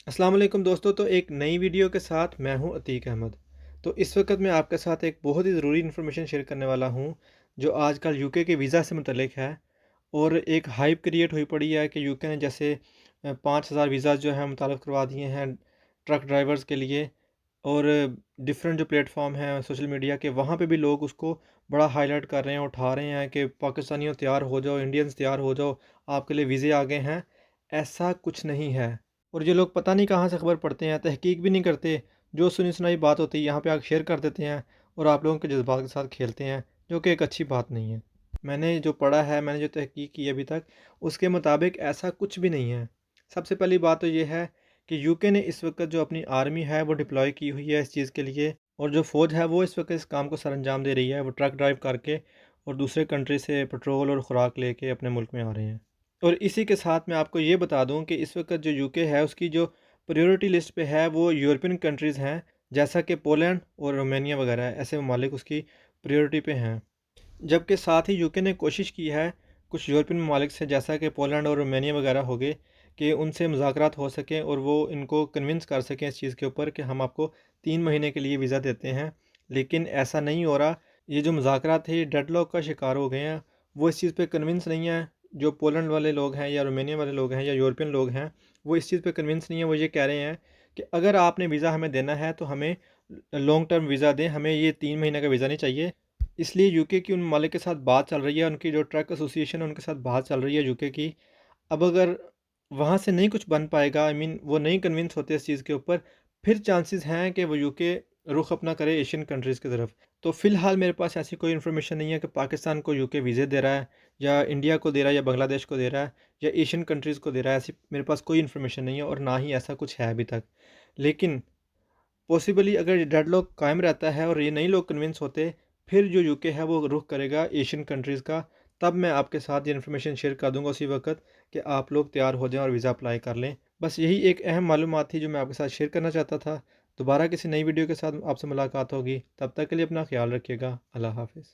अस्सलाम वालेकुम दोस्तों। तो एक नई वीडियो के साथ मैं हूं अतीक अहमद। तो इस वक्त मैं आपके साथ एक बहुत ही ज़रूरी इन्फॉर्मेशन शेयर करने वाला हूं जो आजकल यूके के वीज़ा से मुतल्लिक है। और एक हाइप क्रिएट हुई पड़ी है कि यूके ने जैसे 5,000 वीज़ा जो है मुतारफ़ करवा दिए हैं ट्रक ड्राइवर्स के लिए। और डिफरेंट जो प्लेटफॉर्म हैं सोशल मीडिया के, वहाँ पे भी लोग उसको बड़ा हाईलाइट कर रहे हैं, उठा रहे हैं कि पाकिस्तानियों तैयार हो जाओ, इंडियंस तैयार हो जाओ, आपके लिए वीज़े आ गए हैं। ऐसा कुछ नहीं है। और ये लोग पता नहीं कहाँ से खबर पढ़ते हैं, तहकीक भी नहीं करते, जो सुनी सुनाई बात होती है यहाँ पे आके शेयर कर देते हैं और आप लोगों के जज्बात के साथ खेलते हैं, जो कि एक अच्छी बात नहीं है। मैंने जो पढ़ा है, मैंने जो तहकीक की अभी तक, उसके मुताबिक ऐसा कुछ भी नहीं है। सबसे पहली बात तो ये है कि यूके ने इस वक्त जो अपनी आर्मी है वो डिप्लॉय की हुई है इस चीज़ के लिए, और जो फ़ौज है वो इस वक्त इस काम को सरअंजाम दे रही है। वो ट्रक ड्राइव करके और दूसरे कंट्री से पेट्रोल और ख़ुराक लेके अपने मुल्क में आ रहे हैं। और इसी के साथ मैं आपको ये बता दूं कि इस वक्त जो यूके है उसकी जो प्रायोरिटी लिस्ट पे है वो यूरोपियन कंट्रीज़ हैं, जैसा कि पोलैंड और रोमानिया वगैरह है, ऐसे ममालिक उसकी प्रायोरिटी पे हैं। जबकि साथ ही यूके ने कोशिश की है कुछ यूरोपियन ममालिक से, जैसा कि पोलैंड और रोमानिया वगैरह हो गए, कि उनसे मुज़ाकरात हो सकें और वो इनको कन्विंस कर सकें इस चीज़ के ऊपर कि हम आपको 3 महीने के लिए वीज़ा देते हैं। लेकिन ऐसा नहीं हो रहा। ये जो मुज़ाकरात थे ये डेडलॉक का शिकार हो गए हैं। वो इस चीज़ पे कन्विंस नहीं है। जो पोलैंड वाले लोग हैं या रोमानिया वाले लोग हैं या यूरोपियन लोग हैं, वो इस चीज़ पे कन्विंस नहीं है। वो ये कह रहे हैं कि अगर आपने वीज़ा हमें देना है तो हमें लॉन्ग टर्म वीज़ा दें, हमें ये 3 महीने का वीज़ा नहीं चाहिए। इसलिए यूके की उन ममालिक के साथ बात चल रही है, उनकी जो ट्रक एसोसिएशन है उनके साथ बात चल रही है यूके की। अब अगर वहाँ से नहीं कुछ बन पाएगा, आई मीन वो नहीं कन्विंस होते इस चीज़ के ऊपर, फिर चांसेस हैं कि वो यूके रुख अपना करे एशियन कंट्रीज़ की तरफ। तो फ़िलहाल मेरे पास ऐसी कोई इन्फॉर्मेशन नहीं है कि पाकिस्तान को यूके वीज़े दे रहा है, या इंडिया को दे रहा है, या बांग्लादेश को दे रहा है, या एशियन कंट्रीज़ को दे रहा है। ऐसी मेरे पास कोई इन्फॉर्मेशन नहीं है और ना ही ऐसा कुछ है अभी तक। लेकिन पॉसिबली अगर डेडलॉक कायम रहता है और ये नहीं लोग कन्विंस होते, फिर जो यूके है वो रुख करेगा एशियन कंट्रीज़ का। तब मैं आपके साथ ये इन्फॉर्मेशन शेयर कर दूंगा उसी वक्त कि आप लोग तैयार हो जाएं और वीज़ा अप्लाई कर लें। बस यही एक अहम मालूमात थी जो मैं आपके साथ शेयर करना चाहता था। दोबारा किसी नई वीडियो के साथ आपसे मुलाकात होगी, तब तक के लिए अपना ख्याल रखिएगा। अल्लाह हाफिज़।